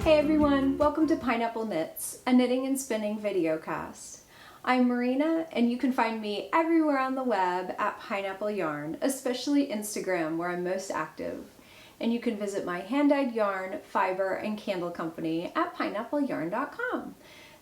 Hey everyone, welcome to Pineapple Knits, a knitting and spinning video cast. I'm Marina, and you can find me everywhere on the web at Pineapple Yarn, especially Instagram where I'm most active. And you can visit my hand-dyed yarn, fiber, and candle company at pineappleyarn.com.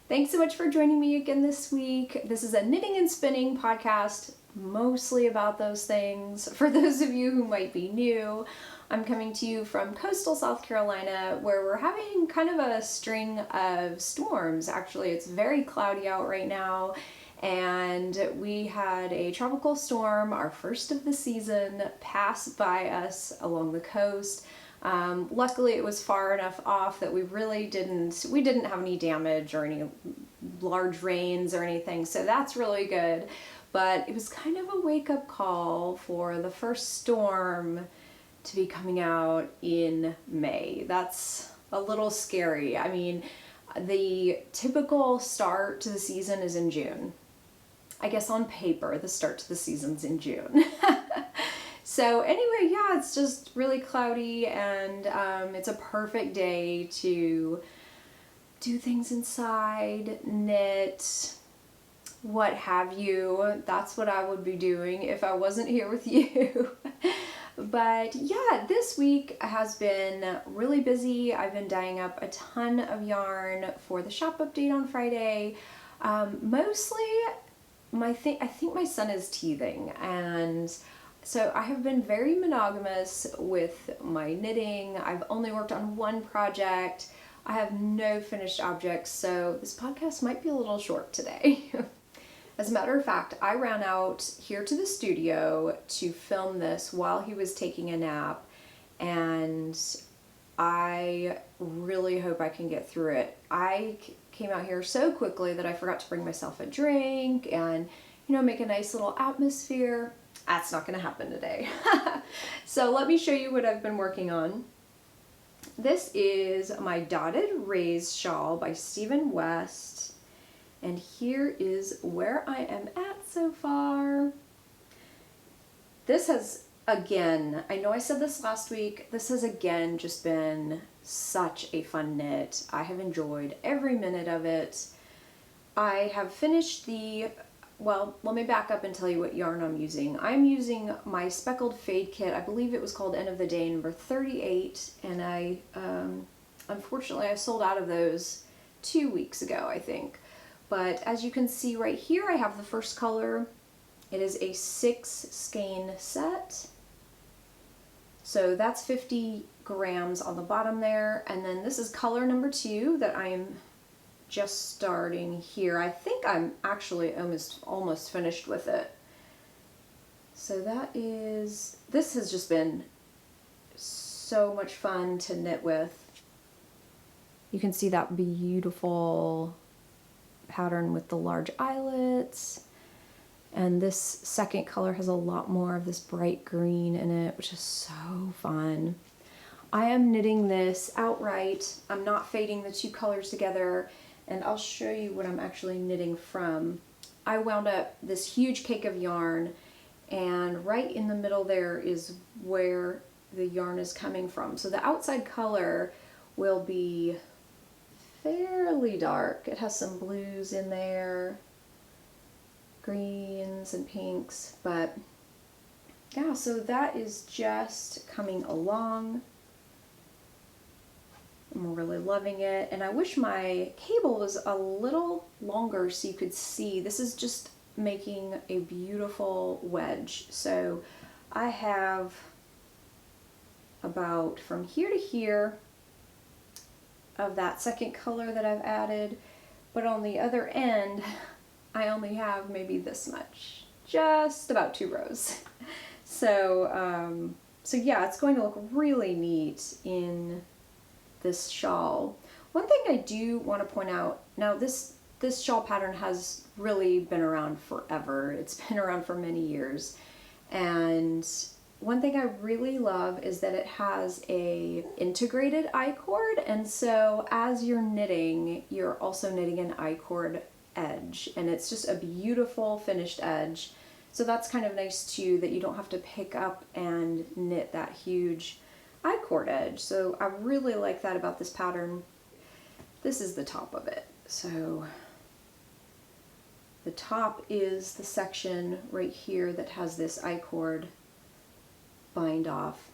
Thanks so much for joining me again this week. This is a knitting and spinning podcast, mostly about those things. For those of you who might be new, I'm coming to you from coastal South Carolina, where we're having kind of a string of storms. Actually, it's very cloudy out right now, and we had a tropical storm, our first of the season, pass by us along the coast. Luckily, it was far enough off that we didn't have any damage or any large rains or anything, so that's really good. But it was kind of a wake-up call for the first storm to be coming out in May. That's a little scary. I mean, the typical start to the season is in June. I guess on paper, the start to the season's in June. So anyway, yeah, it's just really cloudy, and it's a perfect day to do things inside, knit, what have you. That's what I would be doing if I wasn't here with you. But yeah, this week has been really busy. I've been dyeing up a ton of yarn for the shop update on Friday. Mostly, I think my son is teething, and so I have been very monogamous with my knitting. I've only worked on one project. I have no finished objects, so this podcast might be a little short today. As a matter of fact, I ran out here to the studio to film this while he was taking a nap, and I really hope I can get through it. I came out here so quickly that I forgot to bring myself a drink and, make a nice little atmosphere. That's not going to happen today. So let me show you what I've been working on. This is my Dotted Rays shawl by Stephen West. And here is where I am at so far. This has, again, I know I said this last week, this has again just been such a fun knit. I have enjoyed every minute of it. I have finished well, let me back up and tell you what yarn I'm using. I'm using my Speckled Fade Kit. I believe it was called End of the Day number 38, and unfortunately I sold out of those 2 weeks ago, I think. But as you can see right here, I have the first color. It is a 6 skein set. So that's 50 grams on the bottom there. And then this is color number 2 that I am just starting here. I think I'm actually almost finished with it. So this has just been so much fun to knit with. You can see that beautiful pattern with the large eyelets, and this second color has a lot more of this bright green in it, which is so fun. I am knitting this outright. I'm not fading the two colors together, and I'll show you what I'm actually knitting from. I wound up this huge cake of yarn, and right in the middle there is where the yarn is coming from. So the outside color will be fairly dark. It has some blues in there, greens and pinks, but yeah, so that is just coming along. I'm really loving it, and I wish my cable was a little longer so you could see. This is just making a beautiful wedge. So I have about from here to here of that second color that I've added, but on the other end I only have maybe this much, just about 2 rows. So yeah, it's going to look really neat in this shawl. One thing I do want to point out, now this shawl pattern has really been around forever. It's been around for many years, and one thing I really love is that it has a integrated I-cord, and so as you're knitting, you're also knitting an I-cord edge, and it's just a beautiful finished edge. So that's kind of nice too, that you don't have to pick up and knit that huge I-cord edge. So I really like that about this pattern. this is the top of it. So the top is the section right here that has this I-cord bind off.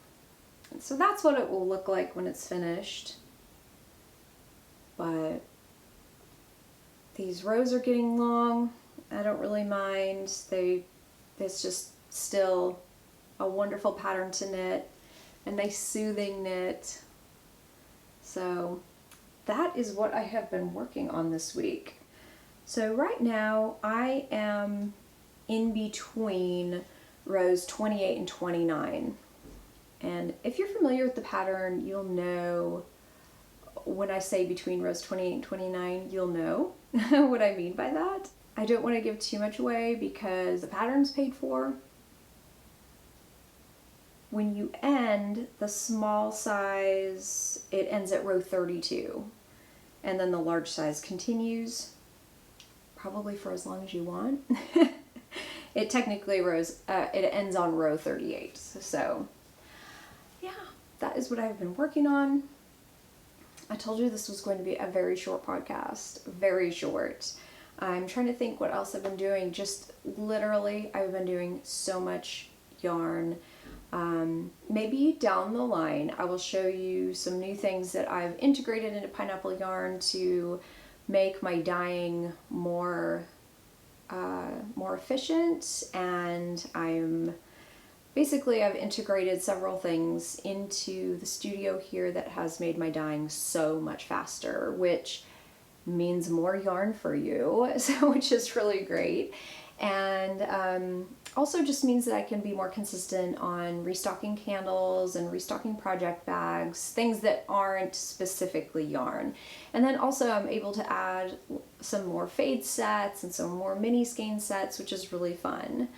And so that's what it will look like when it's finished. But these rows are getting long. I don't really mind. It's just still a wonderful pattern to knit, a nice soothing knit. So that is what I have been working on this week. So right now I am in between rows 28 and 29. And if you're familiar with the pattern, you'll know when I say between rows 28 and 29, you'll know what I mean by that. I don't want to give too much away because the pattern's paid for. When you end the small size, it ends at row 32. And then the large size continues, probably for as long as you want. It technically it ends on row 38. So yeah, that is what I've been working on. I told you this was going to be a very short podcast, very short. I'm trying to think what else I've been doing. Just literally, I've been doing so much yarn. Maybe down the line, I will show you some new things that I've integrated into pineapple yarn to make my dyeing more efficient. And I've integrated several things into the studio here that has made my dyeing so much faster, which means more yarn for you, which is really great. And also just means that I can be more consistent on restocking candles and restocking project bags, things that aren't specifically yarn. And then also I'm able to add some more fade sets and some more mini skein sets, which is really fun.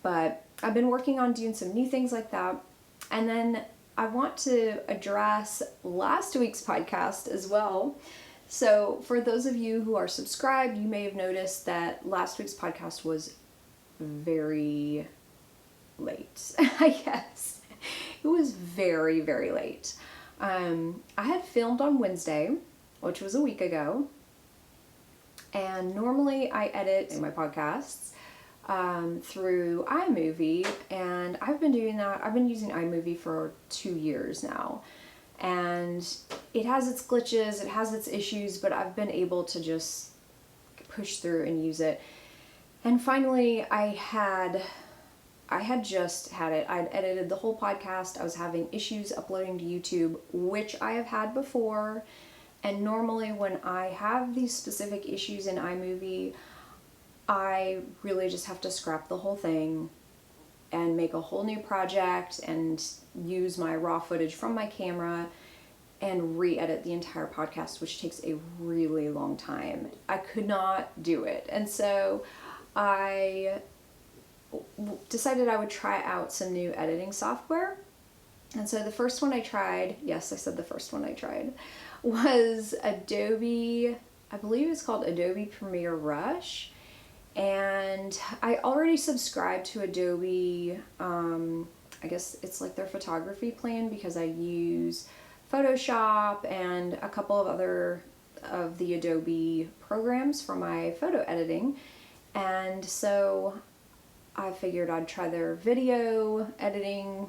But I've been working on doing some new things like that. And then I want to address last week's podcast as well. So for those of you who are subscribed, you may have noticed that last week's podcast was very late, I guess. It was very, very late. I had filmed on Wednesday, which was a week ago. And normally I edit my podcasts through iMovie, and I've been doing that. I've been using iMovie for 2 years now. And it has its glitches, it has its issues, but I've been able to just push through and use it. And finally, I had just had it. I'd edited the whole podcast. I was having issues uploading to YouTube, which I have had before. And normally when I have these specific issues in iMovie, I really just have to scrap the whole thing and make a whole new project and use my raw footage from my camera and re-edit the entire podcast, which takes a really long time. I could not do it. And so I decided I would try out some new editing software. And so the first one I tried, yes, I said the first one I tried, was Adobe, I believe it's called Adobe Premiere Rush. And I already subscribed to Adobe, I guess it's like their photography plan, because I use Photoshop and a couple of other of the Adobe programs for my photo editing. And so I figured I'd try their video editing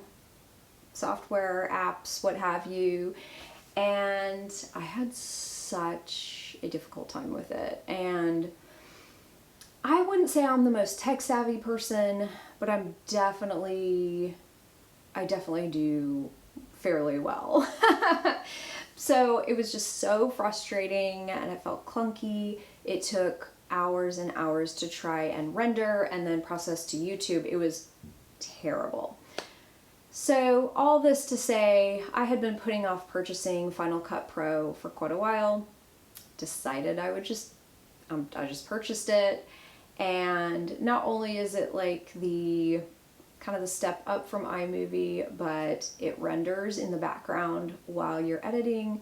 software, apps, what have you. And I had such a difficult time with it. And I wouldn't say I'm the most tech savvy person, but I definitely do fairly well. So it was just so frustrating and it felt clunky. It took hours and hours to try and render and then process to YouTube. It was terrible. So all this to say, I had been putting off purchasing Final Cut Pro for quite a while. Decided I just purchased it. And not only is it like the kind of the step up from iMovie, but it renders in the background while you're editing.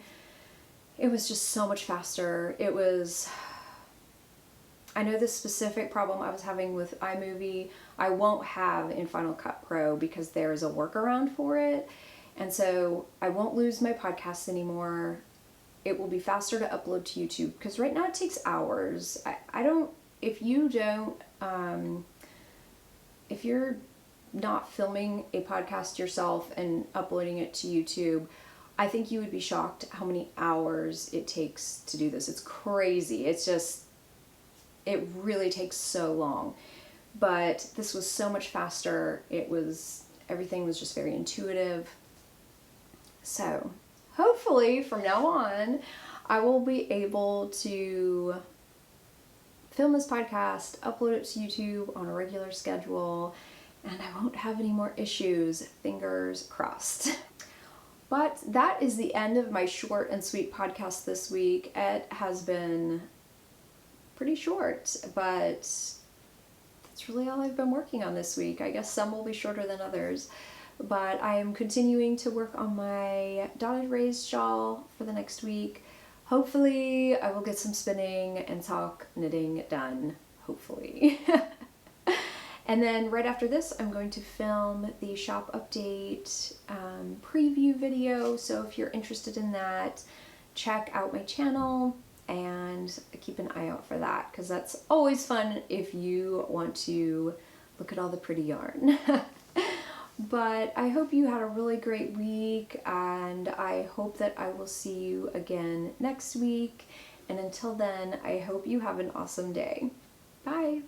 It was just so much faster. I know this specific problem I was having with iMovie, I won't have in Final Cut Pro because there's a workaround for it. And so I won't lose my podcasts anymore. it will be faster to upload to YouTube, because right now it takes hours. I don't, if you don't, if you're not filming a podcast yourself and uploading it to YouTube, I think you would be shocked how many hours it takes to do this. It's crazy. It's just, it really takes so long. But this was so much faster. Everything was just very intuitive. So hopefully from now on, I will be able to film this podcast, upload it to YouTube on a regular schedule, and I won't have any more issues. Fingers crossed. But that is the end of my short and sweet podcast this week. It has been pretty short, but that's really all I've been working on this week. I guess some will be shorter than others, but I am continuing to work on my dotted raised shawl for the next week. Hopefully I will get some spinning and sock knitting done, hopefully. And then right after this, I'm going to film the shop update preview video. So if you're interested in that, check out my channel and keep an eye out for that, because that's always fun if you want to look at all the pretty yarn. But I hope you had a really great week, and I hope that I will see you again next week. And until then, I hope you have an awesome day. Bye!